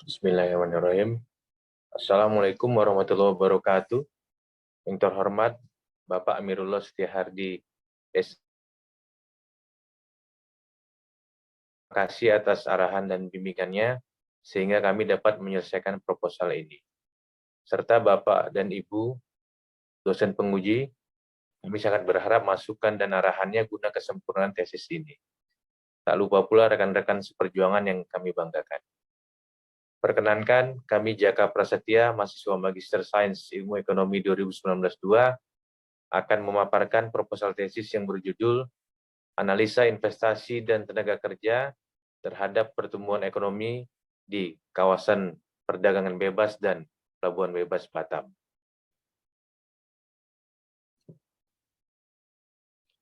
Bismillahirrahmanirrahim. Assalamualaikum warahmatullahi wabarakatuh. Yang terhormat Bapak Amirullah Setiahardi S. Terima kasih atas arahan dan bimbingannya sehingga kami dapat menyelesaikan proposal ini. Serta Bapak dan Ibu dosen penguji, kami sangat berharap masukan dan arahannya guna kesempurnaan tesis ini. Tak lupa pula rekan-rekan seperjuangan yang kami banggakan. Perkenankan, kami Jaka Prasetya, mahasiswa Magister Sains Ilmu Ekonomi 2019-2, akan memaparkan proposal tesis yang berjudul Analisa Investasi dan Tenaga Kerja terhadap Pertumbuhan Ekonomi di Kawasan Perdagangan Bebas dan Pelabuhan Bebas Batam.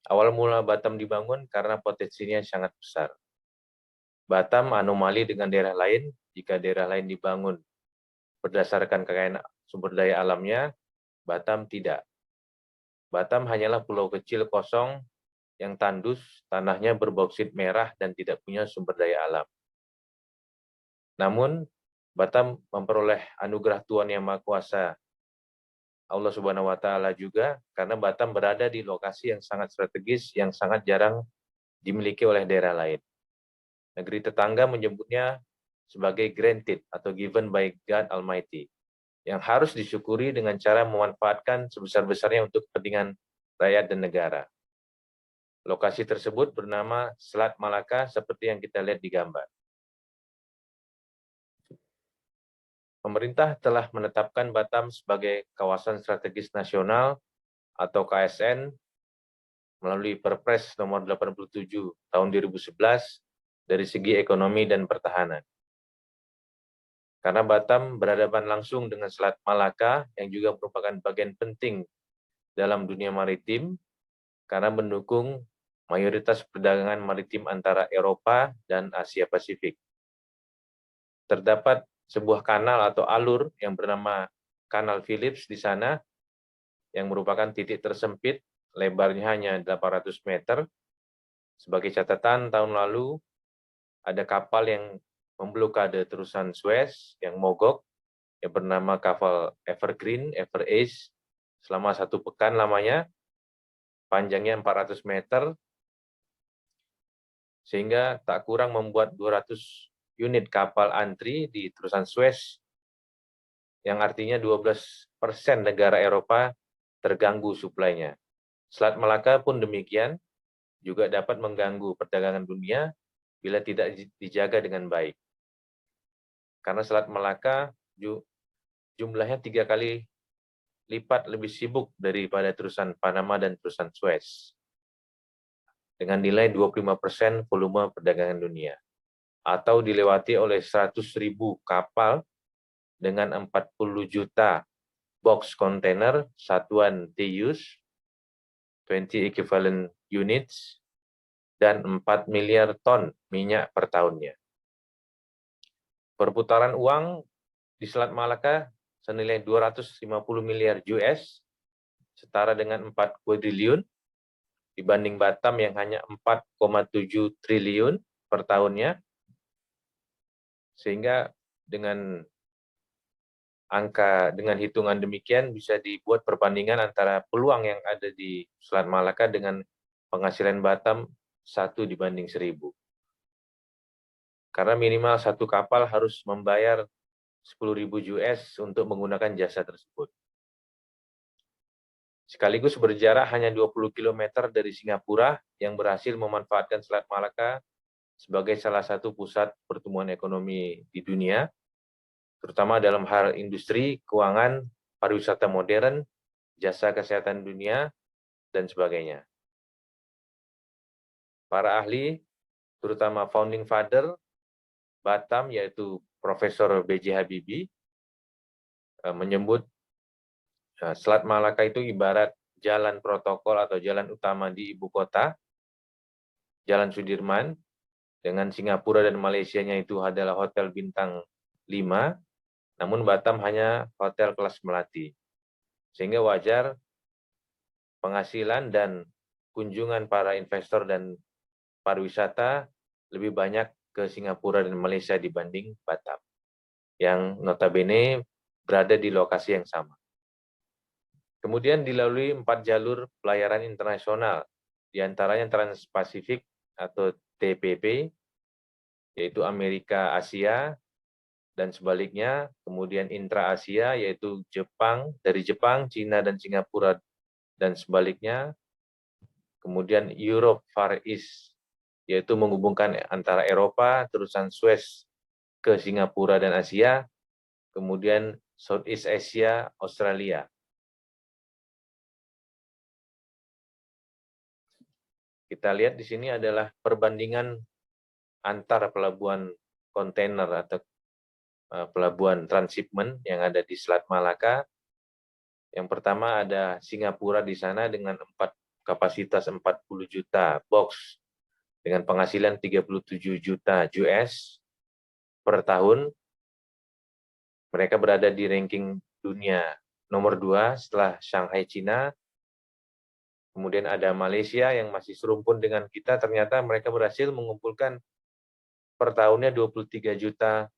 Awal mula Batam dibangun karena potensinya sangat besar. Batam anomali dengan daerah lain. Jika daerah lain dibangun berdasarkan kekayaan sumber daya alamnya, Batam tidak. Batam hanyalah pulau kecil kosong yang tandus, tanahnya berbauksit merah dan tidak punya sumber daya alam. Namun, Batam memperoleh anugerah Tuhan Yang Maha Kuasa Allah Subhanahu wa Ta'ala juga, karena Batam berada di lokasi yang sangat strategis, yang sangat jarang dimiliki oleh daerah lain. Negeri tetangga menyebutnya sebagai granted atau given by God Almighty, yang harus disyukuri dengan cara memanfaatkan sebesar-besarnya untuk kepentingan rakyat dan negara. Lokasi tersebut bernama Selat Malaka seperti yang kita lihat di gambar. Pemerintah telah menetapkan Batam sebagai kawasan strategis nasional atau KSN melalui Perpres nomor 87 tahun 2011 dari segi ekonomi dan pertahanan. Karena Batam berhadapan langsung dengan Selat Malaka yang juga merupakan bagian penting dalam dunia maritim karena mendukung mayoritas perdagangan maritim antara Eropa dan Asia Pasifik. Terdapat sebuah kanal atau alur yang bernama Kanal Phillips di sana yang merupakan titik tersempit, lebarnya hanya 800 meter. Sebagai catatan, tahun lalu ada kapal yang memblokade terusan Suez yang mogok, yang bernama kapal Evergreen, Everace, selama 1 pekan lamanya, panjangnya 400 meter, sehingga tak kurang membuat 200 unit kapal antri di terusan Suez, yang artinya 12% negara Eropa terganggu suplainya. Selat Malaka pun demikian, juga dapat mengganggu perdagangan dunia bila tidak dijaga dengan baik. Karena Selat Malaka jumlahnya 3 kali lipat lebih sibuk daripada terusan Panama dan terusan Suez, dengan nilai 25% volume perdagangan dunia, atau dilewati oleh 100.000 kapal dengan 40 juta box container, satuan TEUs, 20 equivalent units, dan 4 miliar ton minyak per tahunnya. Perputaran uang di Selat Malaka senilai 250 miliar US, setara dengan 4 kuadriliun, dibanding Batam yang hanya 4,7 triliun per tahunnya, sehingga dengan hitungan demikian bisa dibuat perbandingan antara peluang yang ada di Selat Malaka dengan penghasilan Batam 1 dibanding 1.000. Karena minimal satu kapal harus membayar 10.000 US untuk menggunakan jasa tersebut. Sekaligus berjarak hanya 20 km dari Singapura yang berhasil memanfaatkan Selat Malaka sebagai salah satu pusat pertumbuhan ekonomi di dunia, terutama dalam hal industri, keuangan, pariwisata modern, jasa kesehatan dunia, dan sebagainya. Para ahli, terutama founding father Batam, yaitu Profesor B.J. Habibie, menyebut Selat Malaka itu ibarat jalan protokol atau jalan utama di ibu kota, Jalan Sudirman, dengan Singapura dan Malaysianya itu adalah hotel bintang 5, namun Batam hanya hotel kelas melati. Sehingga wajar penghasilan dan kunjungan para investor dan pariwisata lebih banyak ke Singapura dan Malaysia dibanding Batam. yang notabene berada di lokasi yang sama. Kemudian dilalui 4 jalur pelayaran internasional, diantaranya Trans-Pasifik atau TPP, yaitu Amerika Asia, dan sebaliknya, kemudian intra-Asia, yaitu Jepang, dari Jepang, Cina, dan Singapura, dan sebaliknya, kemudian Europe Far East, yaitu menghubungkan antara Eropa, terusan Suez ke Singapura dan Asia, kemudian Southeast Asia, Australia. Kita lihat di sini adalah perbandingan antar pelabuhan kontainer atau pelabuhan transshipment yang ada di Selat Malaka. Yang pertama ada Singapura di sana dengan kapasitas 40 juta box dengan penghasilan 37 juta US per tahun. Mereka berada di ranking dunia nomor 2 setelah Shanghai, China. Kemudian ada Malaysia yang masih serumpun dengan kita, ternyata mereka berhasil mengumpulkan per tahunnya 23 juta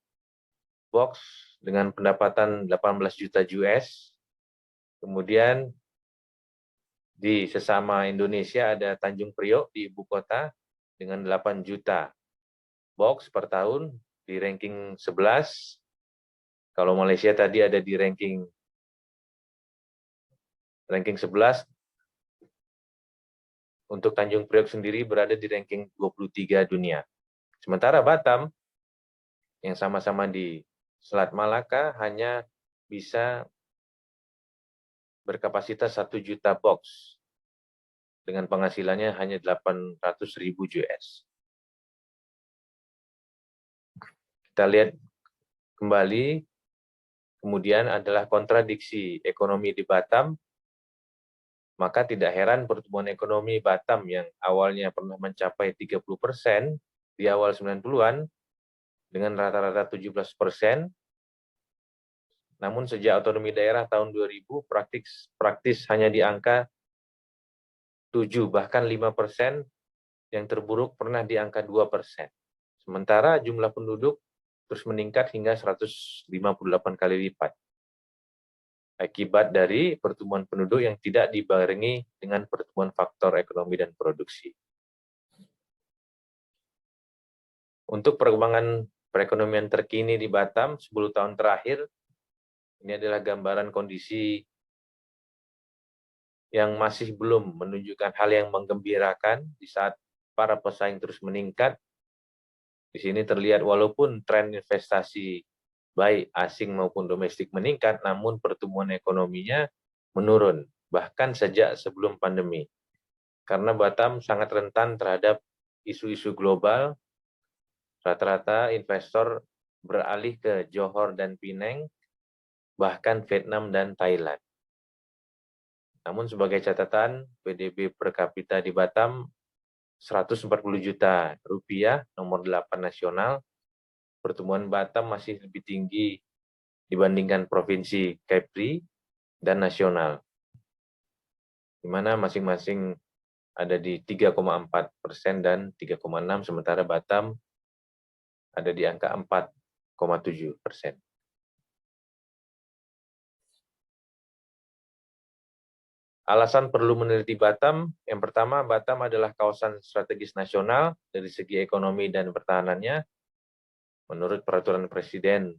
box dengan pendapatan 18 juta US. Kemudian di sesama Indonesia ada Tanjung Priok di ibu kota dengan 8 juta box per tahun di ranking 11. Kalau Malaysia tadi ada di ranking 11, untuk Tanjung Priok sendiri berada di ranking 23 dunia. Sementara Batam, yang sama-sama di Selat Malaka, hanya bisa berkapasitas 1 juta box, dengan penghasilannya hanya 800.000 US. Kita lihat kembali, kemudian adalah kontradiksi ekonomi di Batam, maka tidak heran pertumbuhan ekonomi Batam yang awalnya pernah mencapai 30% di awal 90-an dengan rata-rata 17%, namun sejak otonomi daerah tahun 2000 praktis hanya di angka 7 bahkan 5%, yang terburuk pernah di angka 2%. Sementara jumlah penduduk terus meningkat hingga 158 kali lipat, akibat dari pertumbuhan penduduk yang tidak dibarengi dengan pertumbuhan faktor ekonomi dan produksi. Untuk perkembangan perekonomian terkini di Batam 10 tahun terakhir, ini adalah gambaran kondisi yang masih belum menunjukkan hal yang menggembirakan di saat para pesaing terus meningkat. Di sini terlihat walaupun tren investasi baik asing maupun domestik meningkat, namun pertumbuhan ekonominya menurun, bahkan sejak sebelum pandemi. Karena Batam sangat rentan terhadap isu-isu global, rata-rata investor beralih ke Johor dan Penang, bahkan Vietnam dan Thailand. Namun sebagai catatan, PDB per kapita di Batam 140 juta rupiah, nomor 8 nasional. Pertumbuhan Batam masih lebih tinggi dibandingkan provinsi Kepri dan nasional, di mana masing-masing ada di 3,4% dan 3,6%, sementara Batam ada di angka 4,7%. Alasan perlu meneliti Batam, yang pertama, Batam adalah kawasan strategis nasional dari segi ekonomi dan pertahanannya. Menurut Peraturan Presiden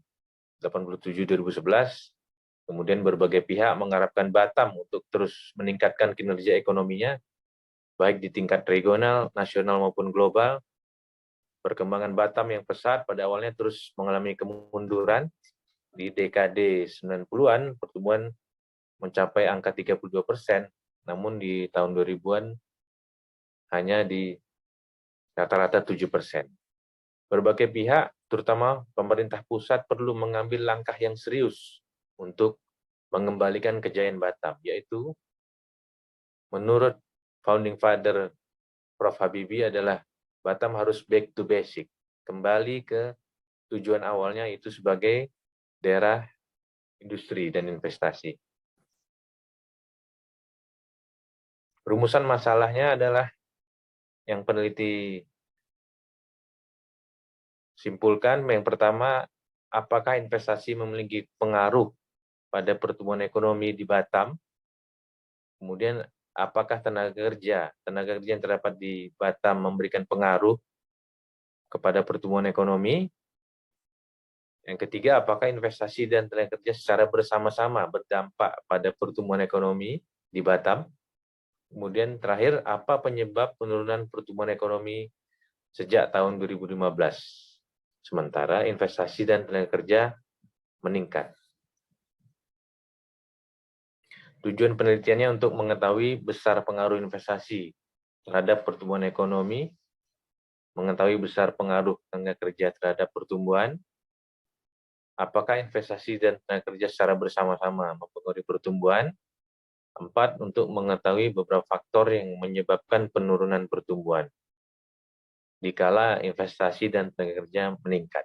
87/2011, kemudian berbagai pihak mengharapkan Batam untuk terus meningkatkan kinerja ekonominya, baik di tingkat regional, nasional, maupun global. Perkembangan Batam yang pesat pada awalnya terus mengalami kemunduran. Di dekade 90-an, pertumbuhan mencapai angka 32%, namun di tahun 2000-an hanya di rata-rata 7%. Berbagai pihak, terutama pemerintah pusat, perlu mengambil langkah yang serius untuk mengembalikan kejayaan Batam, yaitu menurut founding father Prof. Habibie adalah Batam harus back to basic, kembali ke tujuan awalnya, itu sebagai daerah industri dan investasi. Rumusan masalahnya adalah yang peneliti simpulkan, yang pertama, apakah investasi memiliki pengaruh pada pertumbuhan ekonomi di Batam? Kemudian, apakah tenaga kerja yang terdapat di Batam memberikan pengaruh kepada pertumbuhan ekonomi? Yang ketiga, apakah investasi dan tenaga kerja secara bersama-sama berdampak pada pertumbuhan ekonomi di Batam? Kemudian terakhir, apa penyebab penurunan pertumbuhan ekonomi sejak tahun 2015? Sementara investasi dan tenaga kerja meningkat. Tujuan penelitiannya untuk mengetahui besar pengaruh investasi terhadap pertumbuhan ekonomi, mengetahui besar pengaruh tenaga kerja terhadap pertumbuhan, apakah investasi dan tenaga kerja secara bersama-sama mempengaruhi pertumbuhan. 4, untuk mengetahui beberapa faktor yang menyebabkan penurunan pertumbuhan dikala investasi dan tenaga kerja meningkat.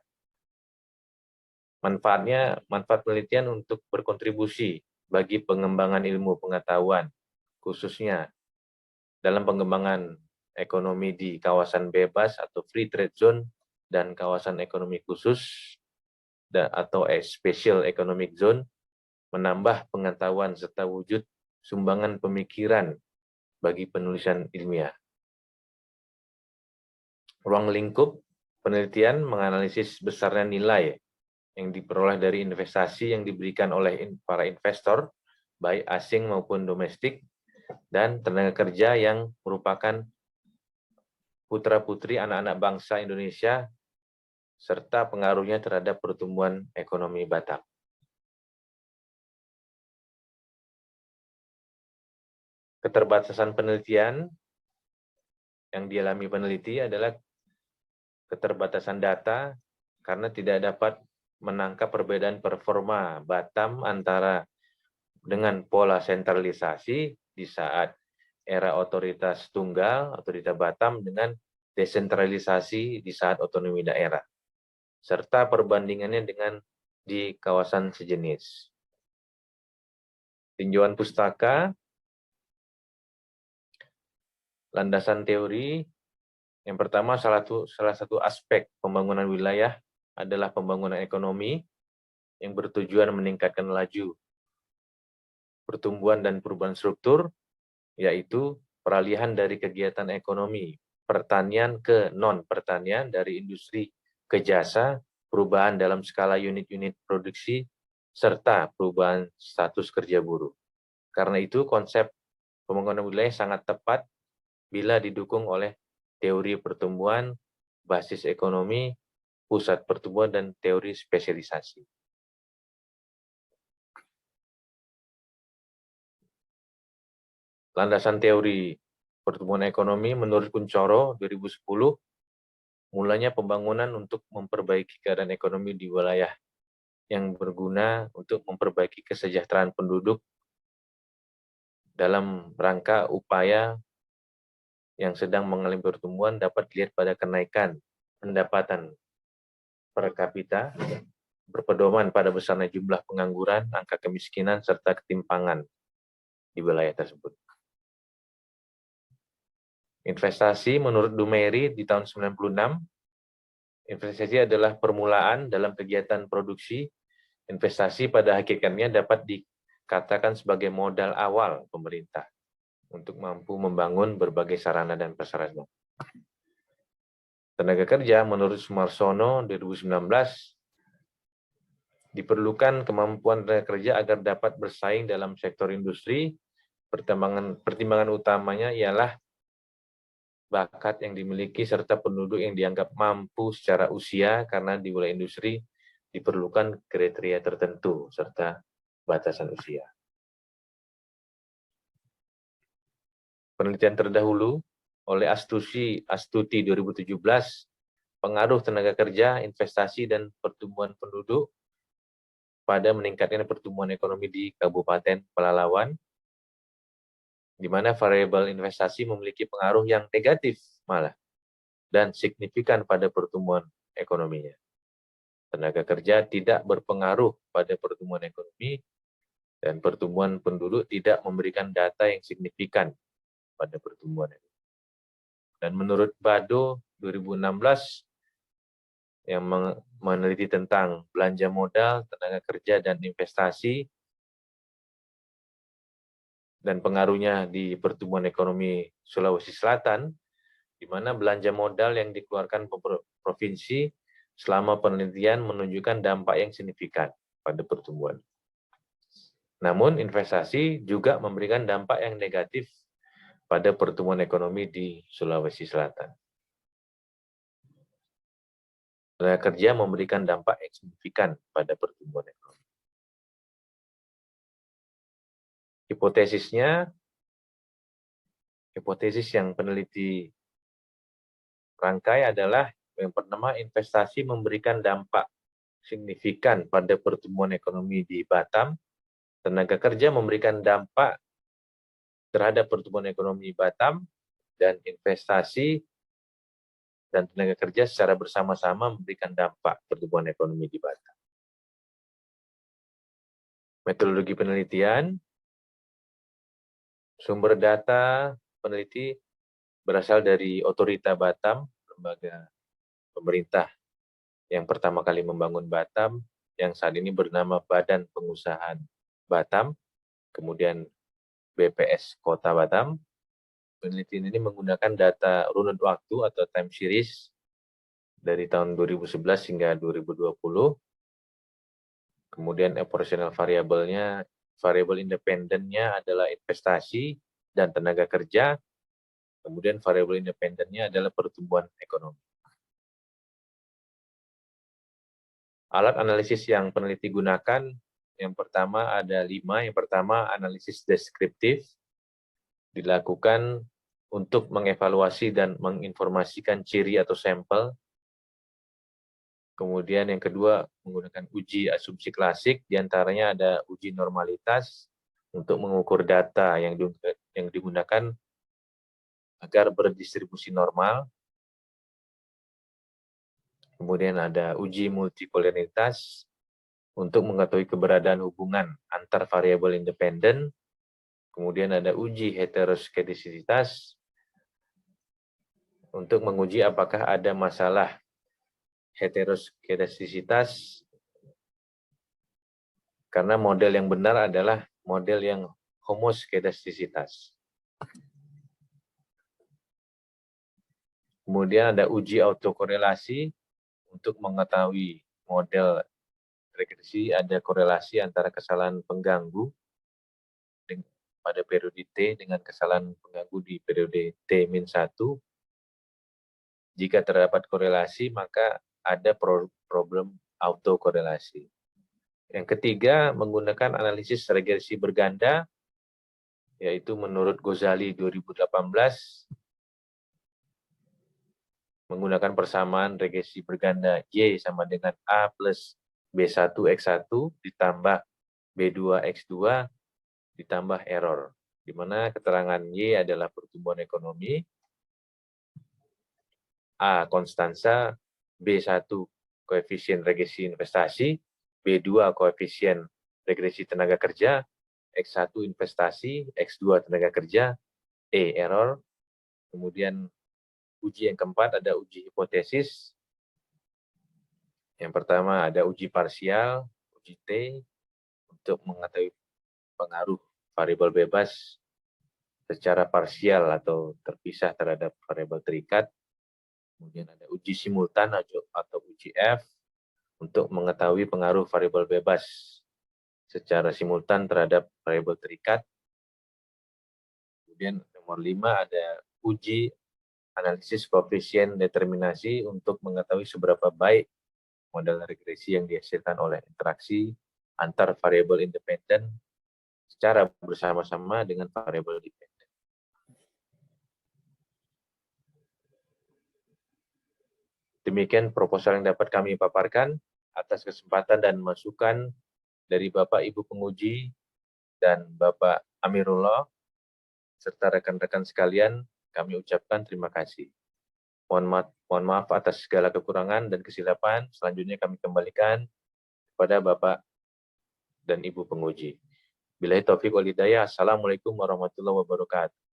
Manfaat penelitian untuk berkontribusi bagi pengembangan ilmu pengetahuan, khususnya dalam pengembangan ekonomi di kawasan bebas atau free trade zone dan kawasan ekonomi khusus atau special economic zone, menambah pengetahuan serta wujud sumbangan pemikiran bagi penulisan ilmiah. Ruang lingkup penelitian menganalisis besarnya nilai yang diperoleh dari investasi yang diberikan oleh para investor, baik asing maupun domestik, dan tenaga kerja yang merupakan putra-putri anak-anak bangsa Indonesia, serta pengaruhnya terhadap pertumbuhan ekonomi Batam. Keterbatasan penelitian yang dialami peneliti adalah keterbatasan data karena tidak dapat menangkap perbedaan performa Batam antara dengan pola sentralisasi di saat era otoritas tunggal, otoritas Batam, dengan desentralisasi di saat otonomi daerah, serta perbandingannya dengan di kawasan sejenis. Tinjauan pustaka, landasan teori, yang pertama salah satu aspek pembangunan wilayah adalah pembangunan ekonomi yang bertujuan meningkatkan laju pertumbuhan dan perubahan struktur, yaitu peralihan dari kegiatan ekonomi pertanian ke non-pertanian, dari industri ke jasa, perubahan dalam skala unit-unit produksi, serta perubahan status kerja buruh. Karena itu, konsep pembangunan wilayah sangat tepat bila didukung oleh teori pertumbuhan, basis ekonomi, pusat pertumbuhan, dan teori spesialisasi. Landasan teori pertumbuhan ekonomi menurut Kuncoro 2010, mulanya pembangunan untuk memperbaiki keadaan ekonomi di wilayah yang berguna untuk memperbaiki kesejahteraan penduduk dalam rangka upaya yang sedang mengalami pertumbuhan dapat dilihat pada kenaikan pendapatan per kapita, berpedoman pada besarnya jumlah pengangguran, angka kemiskinan, serta ketimpangan di wilayah tersebut. Investasi menurut Dumeri di tahun 96, investasi adalah permulaan dalam kegiatan produksi. Investasi pada hakikatnya dapat dikatakan sebagai modal awal pemerintah untuk mampu membangun berbagai sarana dan prasarana. Tenaga kerja menurut Sumarsono 2019, diperlukan kemampuan tenaga kerja agar dapat bersaing dalam sektor industri. Pertimbangan utamanya ialah bakat yang dimiliki serta penduduk yang dianggap mampu secara usia, karena di wilayah industri diperlukan kriteria tertentu serta batasan usia. Penelitian terdahulu oleh Astuti 2017, pengaruh tenaga kerja, investasi, dan pertumbuhan penduduk pada meningkatnya pertumbuhan ekonomi di Kabupaten Pelalawan, di mana variabel investasi memiliki pengaruh yang negatif malah dan signifikan pada pertumbuhan ekonominya. Tenaga kerja tidak berpengaruh pada pertumbuhan ekonomi, dan pertumbuhan penduduk tidak memberikan data yang signifikan pada pertumbuhan ekonomi. Dan menurut Bado 2016, yang meneliti tentang belanja modal, tenaga kerja, dan investasi, dan pengaruhnya di pertumbuhan ekonomi Sulawesi Selatan, di mana belanja modal yang dikeluarkan provinsi selama penelitian menunjukkan dampak yang signifikan pada pertumbuhan. Namun investasi juga memberikan dampak yang negatif pada pertumbuhan ekonomi di Sulawesi Selatan. Tenaga kerja memberikan dampak yang signifikan pada pertumbuhan ekonomi. Hipotesis yang peneliti rangkai adalah yang pertama, investasi memberikan dampak signifikan pada pertumbuhan ekonomi di Batam. Tenaga kerja memberikan dampak terhadap pertumbuhan ekonomi Batam, dan investasi dan tenaga kerja secara bersama-sama memberikan dampak pertumbuhan ekonomi di Batam. Metodologi penelitian, sumber data peneliti berasal dari Otorita Batam, lembaga pemerintah yang pertama kali membangun Batam, yang saat ini bernama Badan Pengusahaan Batam, kemudian BPS Kota Batam. Penelitian ini menggunakan data runut waktu atau time series dari tahun 2011 hingga 2020. Kemudian operational variabelnya, variabel independennya adalah investasi dan tenaga kerja. Kemudian variabel independennya adalah pertumbuhan ekonomi. Alat analisis yang peneliti gunakan, yang pertama ada 5. Yang pertama, analisis deskriptif, dilakukan untuk mengevaluasi dan menginformasikan ciri atau sampel. Kemudian yang kedua, menggunakan uji asumsi klasik, diantaranya ada uji normalitas untuk mengukur data yang digunakan agar berdistribusi normal. Kemudian ada uji multikolinitas untuk mengetahui keberadaan hubungan antar variabel independen. Kemudian ada uji heteroskedastisitas untuk menguji apakah ada masalah heteroskedastisitas, karena model yang benar adalah model yang homoskedastisitas. Kemudian ada uji autokorelasi untuk mengetahui model regresi ada korelasi antara kesalahan pengganggu pada periode T dengan kesalahan pengganggu di periode T-1. Jika terdapat korelasi, maka ada problem autokorelasi. Yang ketiga, menggunakan analisis regresi berganda, yaitu menurut Ghazali 2018, menggunakan persamaan regresi berganda Y sama dengan A plus B1X1 ditambah B2X2 ditambah error, di mana keterangan Y adalah pertumbuhan ekonomi, A konstansa, B1 koefisien regresi investasi, B2 koefisien regresi tenaga kerja, X1 investasi, X2 tenaga kerja, E error. Kemudian uji yang keempat ada uji hipotesis. Yang pertama ada uji parsial, uji T, untuk mengetahui pengaruh variabel bebas secara parsial atau terpisah terhadap variabel terikat. Kemudian ada uji simultan atau uji F untuk mengetahui pengaruh variabel bebas secara simultan terhadap variabel terikat. Kemudian nomor 5 ada uji analisis koefisien determinasi untuk mengetahui seberapa baik model regresi yang dihasilkan oleh interaksi antar variabel independen secara bersama-sama dengan variabel dependen. Demikian proposal yang dapat kami paparkan. Atas kesempatan dan masukan dari Bapak Ibu penguji dan Bapak Amirullah, serta rekan-rekan sekalian, kami ucapkan terima kasih. Mohon maaf atas segala kekurangan dan kesilapan. Selanjutnya kami kembalikan kepada Bapak dan Ibu penguji. Billahi taufiq wal hidayah. Assalamualaikum warahmatullahi wabarakatuh.